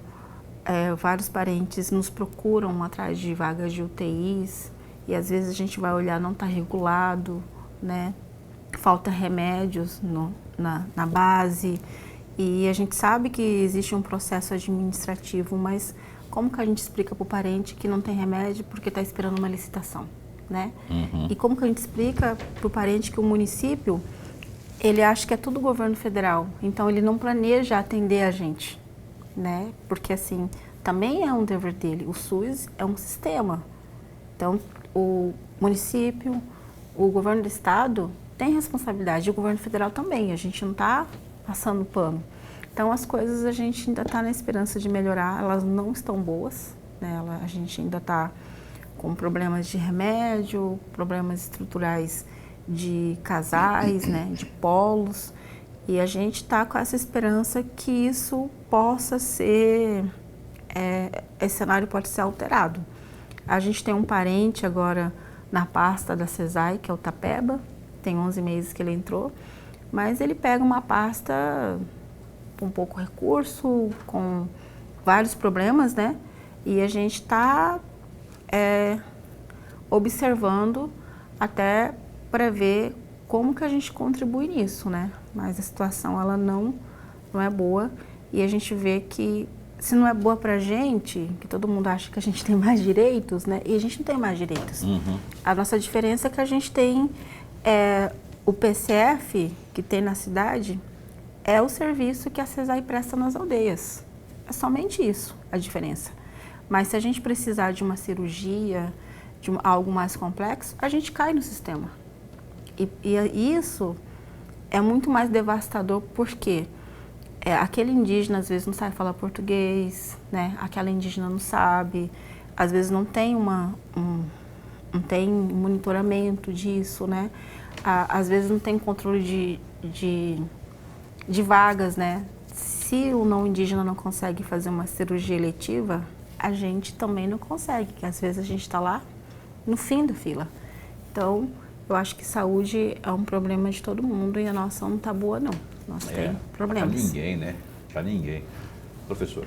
vários parentes nos procuram atrás de vagas de UTIs e às vezes a gente vai olhar, não está regulado, né? Falta remédios na base e a gente sabe que existe um processo administrativo, mas como que a gente explica para o parente que não tem remédio porque está esperando uma licitação, né? E como que a gente explica para o parente que o município, ele acha que é tudo governo federal, então ele não planeja atender a gente, né? Porque assim, também é um dever dele. O SUS é um sistema. Então, o município, o governo do estado tem responsabilidade, e o governo federal também. A gente não está passando pano. Então, as coisas a gente ainda está na esperança de melhorar. Elas não estão boas, né? A gente ainda está com problemas de remédio, problemas estruturais de casais, né? De polos. E a gente está com essa esperança que isso possa ser, esse cenário pode ser alterado. A gente tem um parente agora na pasta da CESAI, que é o Tapeba, tem 11 meses que ele entrou, mas ele pega uma pasta com pouco recurso, com vários problemas, né? E a gente está observando até para ver como que a gente contribui nisso, né? Mas a situação, ela não é boa e a gente vê que se não é boa pra gente, que todo mundo acha que a gente tem mais direitos, né? E a gente não tem mais direitos. A nossa diferença é que a gente tem o PCF que tem na cidade, é o serviço que a CESAI presta nas aldeias. É somente isso a diferença. Mas se a gente precisar de uma cirurgia, de algo mais complexo, a gente cai no sistema. E isso é muito mais devastador porque aquele indígena às vezes não sabe falar português, né? Aquela indígena não sabe, às vezes não tem não tem monitoramento disso, né? Às vezes não tem controle de vagas, né? Se o não indígena não consegue fazer uma cirurgia eletiva, a gente também não consegue, porque às vezes a gente está lá no fim da fila. Então, eu acho que saúde é um problema de todo mundo e a nossa não está boa, não. Nós temos problemas. Para ninguém, né? Para ninguém. Professor.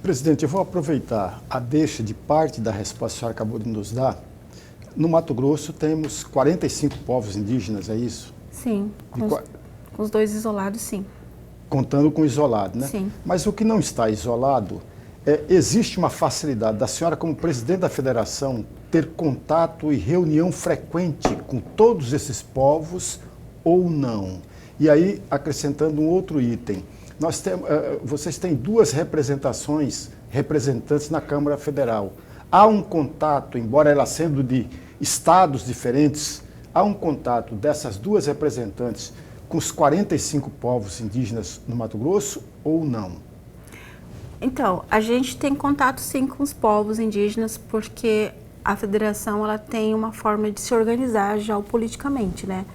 Presidente, eu vou aproveitar a deixa de parte da resposta que a senhora acabou de nos dar. No Mato Grosso temos 45 povos indígenas, é isso? Sim, com os dois isolados, sim. Contando com o isolado, né? Sim. Mas o que não está isolado existe uma facilidade da senhora, como presidente da federação, ter contato e reunião frequente com todos esses povos ou não? E aí, acrescentando um outro item, vocês têm 2 representantes na Câmara Federal. Há um contato, embora ela sendo de estados diferentes, há um contato dessas 2 representantes com os 45 povos indígenas no Mato Grosso ou não? Então, a gente tem contato sim com os povos indígenas, porque a federação ela tem uma forma de se organizar geopoliticamente, né?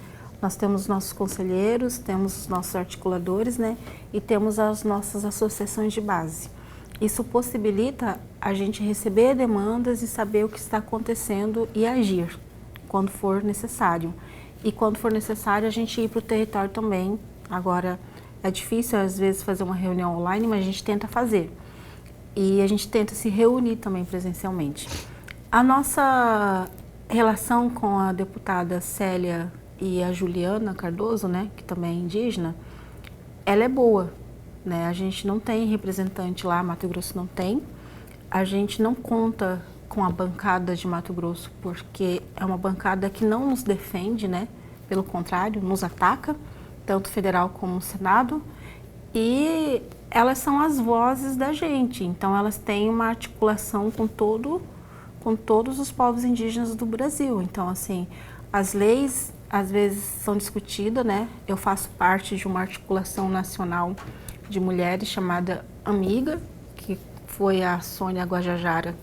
Nós temos nossos conselheiros, temos os nossos articuladores, né? E temos as nossas associações de base. Isso possibilita a gente receber demandas e saber o que está acontecendo e agir quando for necessário. E quando for necessário, a gente ir para o território também. Agora, é difícil às vezes fazer uma reunião online, mas a gente tenta fazer. E a gente tenta se reunir também presencialmente. A nossa relação com a deputada Célia e a Juliana Cardoso, né, que também é indígena, ela é boa, né? A gente não tem representante lá, Mato Grosso não tem. A gente não conta com a bancada de Mato Grosso, porque é uma bancada que não nos defende, né? Pelo contrário, nos ataca, tanto federal como o Senado. E elas são as vozes da gente, então elas têm uma articulação com todos os povos indígenas do Brasil. Então, assim, as leis às vezes são discutidas, né? Eu faço parte de uma articulação nacional de mulheres chamada Amiga, que foi a Sônia Guajajara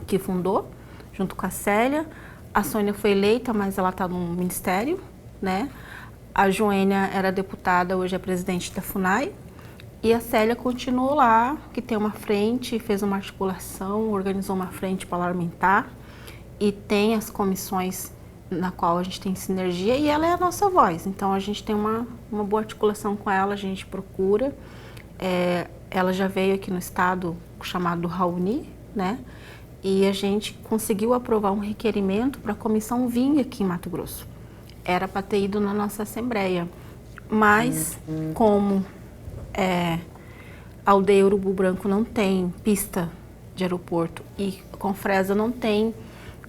que fundou, junto com a Célia. A Sônia foi eleita, mas ela está no ministério, né? A Joênia era deputada, hoje é presidente da FUNAI. E a Célia continuou lá, que tem uma frente, fez uma articulação, organizou uma frente parlamentar e tem as comissões na qual a gente tem sinergia, e ela é a nossa voz. Então a gente tem uma boa articulação com ela, a gente procura. Ela já veio aqui no estado chamado Raoni, né? E a gente conseguiu aprovar um requerimento para a comissão vir aqui em Mato Grosso. Era para ter ido na nossa assembleia, mas como a aldeia Urubu Branco não tem pista de aeroporto e Confresa não tem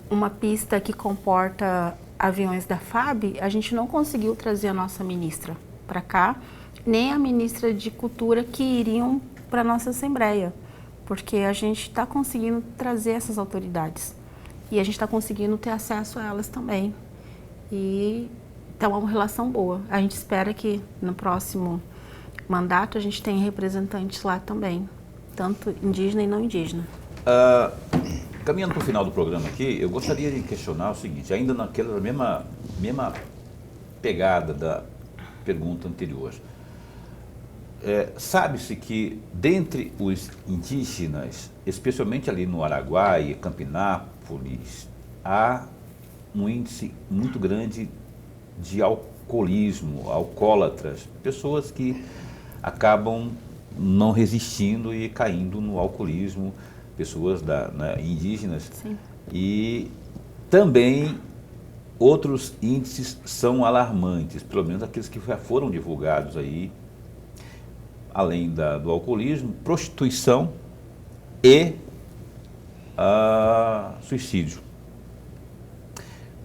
uma pista que comporta aviões da FAB, a gente não conseguiu trazer a nossa ministra para cá, nem a ministra de Cultura que iriam para a nossa Assembleia, porque a gente está conseguindo trazer essas autoridades e a gente está conseguindo ter acesso a elas também. E então é uma relação boa. A gente espera que no próximo mandato a gente tenha representantes lá também, tanto indígena e não indígena. Caminhando para o final do programa aqui, eu gostaria de questionar o seguinte, ainda naquela mesma pegada da pergunta anterior. Sabe-se que dentre os indígenas, especialmente ali no Araguaia, Campinápolis, há um índice muito grande de alcoolismo, alcoólatras, pessoas que acabam não resistindo e caindo no alcoolismo, pessoas indígenas. Sim. E também outros índices são alarmantes, pelo menos aqueles que já foram divulgados aí, além do alcoolismo, prostituição e suicídio.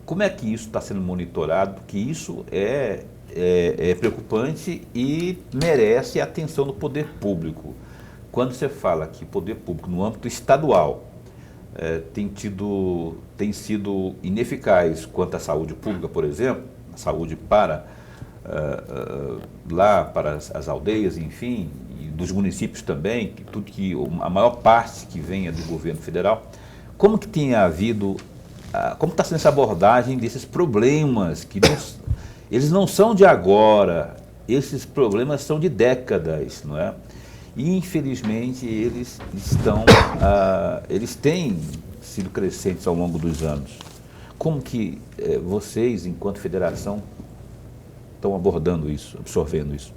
Como é que isso está sendo monitorado? Porque isso é preocupante e merece a atenção do poder público. Quando você fala que o poder público no âmbito estadual tem sido ineficaz quanto à saúde pública, por exemplo, a saúde para as aldeias, enfim, e dos municípios também, a maior parte que vem é do governo federal, como que tem havido, como está sendo essa abordagem desses problemas que eles não são de agora, esses problemas são de décadas, não é? E, infelizmente, eles têm sido crescentes ao longo dos anos. Como que vocês, enquanto federação, estão abordando isso, absorvendo isso?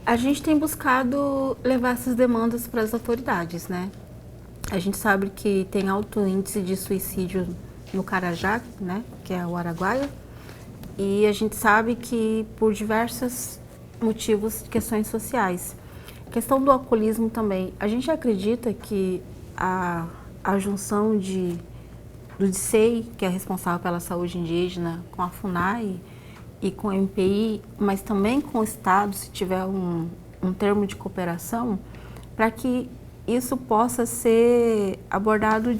A gente tem buscado levar essas demandas para as autoridades, né? A gente sabe que tem alto índice de suicídio no Carajá, né, que é o Araguaia, e a gente sabe que por diversos motivos, questões sociais. A questão do alcoolismo também, a gente acredita que a junção do DICEI, que é responsável pela saúde indígena, com a FUNAI e com a MPI, mas também com o Estado, se tiver um termo de cooperação, para que isso possa ser abordado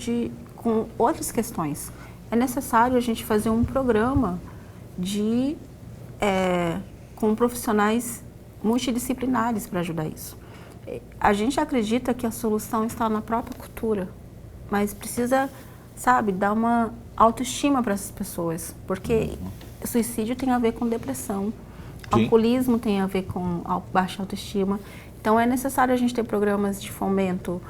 com outras questões. É necessário a gente fazer um programa com profissionais multidisciplinares para ajudar isso. A gente acredita que a solução está na própria cultura, mas precisa, sabe, dar uma autoestima para essas pessoas, porque suicídio tem a ver com depressão, Sim. alcoolismo tem a ver com baixa autoestima. Então é necessário a gente ter programas de fomento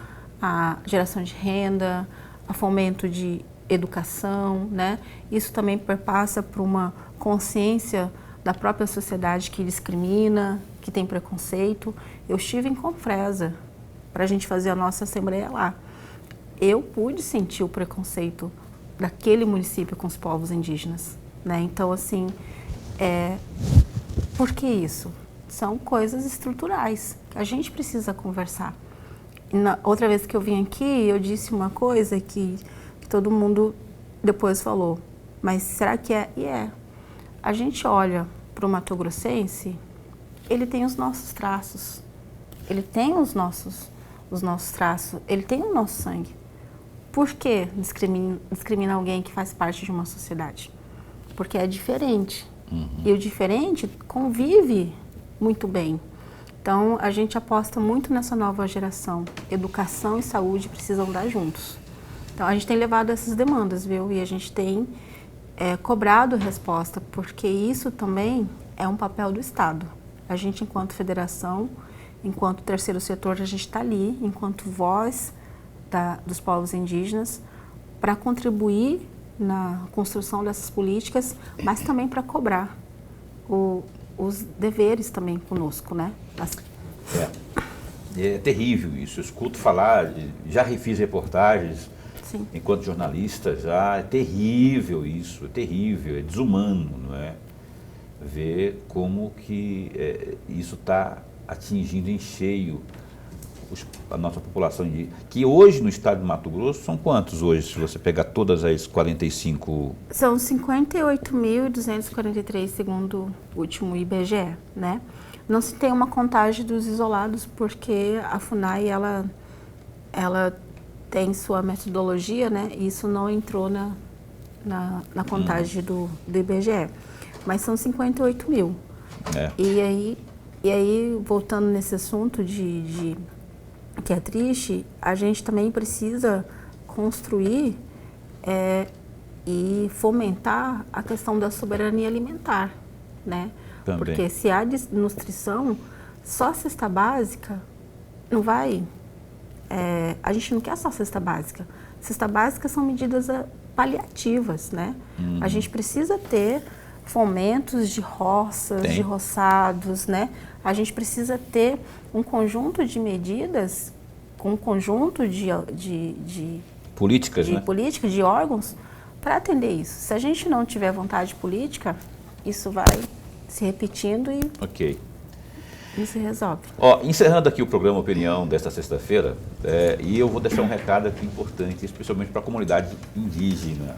à geração de renda, a fomento de educação, né? Isso também perpassa por uma consciência da própria sociedade que discrimina, que tem preconceito. Eu estive em Confresa para a gente fazer a nossa assembleia lá. Eu pude sentir o preconceito daquele município com os povos indígenas, né? Então, assim, por que isso? São coisas estruturais que a gente precisa conversar. Outra vez que eu vim aqui, eu disse uma coisa que todo mundo depois falou, mas será que é? E é. A gente olha para o Mato Grossense, ele tem os nossos traços, ele tem os nossos traços, ele tem o nosso sangue. Por que discrimina alguém que faz parte de uma sociedade? Porque é diferente. E o diferente convive muito bem. Então, a gente aposta muito nessa nova geração. Educação e saúde precisam andar juntos. Então, a gente tem levado essas demandas, viu? E a gente tem cobrado resposta, porque isso também é um papel do Estado. A gente, enquanto federação, enquanto terceiro setor, a gente está ali, enquanto voz dos povos indígenas, para contribuir na construção dessas políticas, mas também para cobrar os deveres também conosco, né? É terrível isso. Eu escuto falar, já refiz reportagens. Sim. Enquanto jornalista, já é terrível isso, é terrível, é desumano, não é? Ver como que isso está atingindo em cheio a nossa população indígena. Que hoje no estado de Mato Grosso, são quantos hoje, se você pegar todas as 45? São 58.243, segundo o último IBGE, né? Não se tem uma contagem dos isolados, porque a FUNAI, ela tem sua metodologia, né? E isso não entrou na contagem do IBGE. Mas são 58 mil. E aí, voltando nesse assunto que é triste, a gente também precisa construir e fomentar a questão da soberania alimentar, né? Também. Porque se há desnutrição, só a cesta básica não vai... a gente não quer só cesta básica. Cesta básica são medidas paliativas, né? A gente precisa ter fomentos de roças, de roçados, né? A gente precisa ter um conjunto de medidas, um conjunto de políticas, né? políticas, de órgãos, para atender isso. Se a gente não tiver vontade política, isso vai se repetindo e não se resolve. Encerrando aqui o programa Opinião desta sexta-feira, e eu vou deixar um recado aqui importante, especialmente para a comunidade indígena,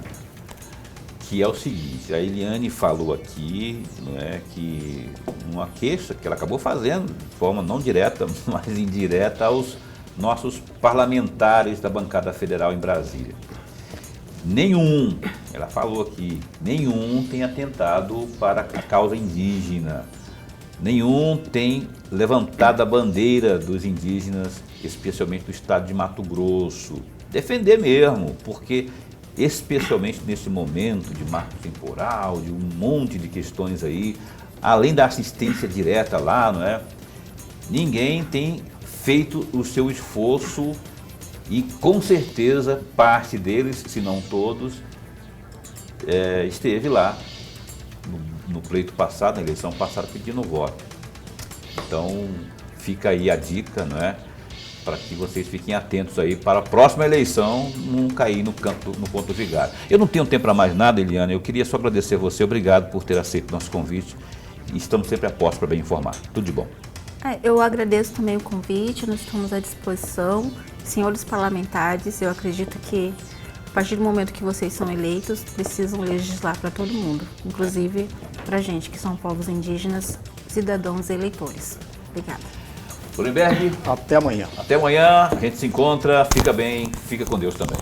que é o seguinte: a Eliane falou aqui, não é, que uma queixa que ela acabou fazendo de forma não direta, mas indireta aos nossos parlamentares da bancada federal em Brasília. Ela falou aqui, nenhum tem atentado para a causa indígena, nenhum tem levantado a bandeira dos indígenas, especialmente do estado de Mato Grosso. Defender mesmo, porque especialmente nesse momento de marco temporal, de um monte de questões aí, além da assistência direta lá, não é? Ninguém tem feito o seu esforço e com certeza parte deles, se não todos, esteve lá no pleito passado, na eleição passada, pedindo voto. Então fica aí a dica, não é? Para que vocês fiquem atentos aí para a próxima eleição não cair no ponto vigário. Eu não tenho tempo para mais nada, Eliane, eu queria só agradecer a você, obrigado por ter aceito o nosso convite e estamos sempre a postos para bem informar. Tudo de bom. Eu agradeço também o convite, nós estamos à disposição Senhores parlamentares, eu acredito que a partir do momento que vocês são eleitos, precisam legislar para todo mundo, inclusive para a gente que são povos indígenas, cidadãos e eleitores. Obrigada. Lurenberg, Até amanhã. até amanhã, a gente se encontra, fica bem, fica com Deus também.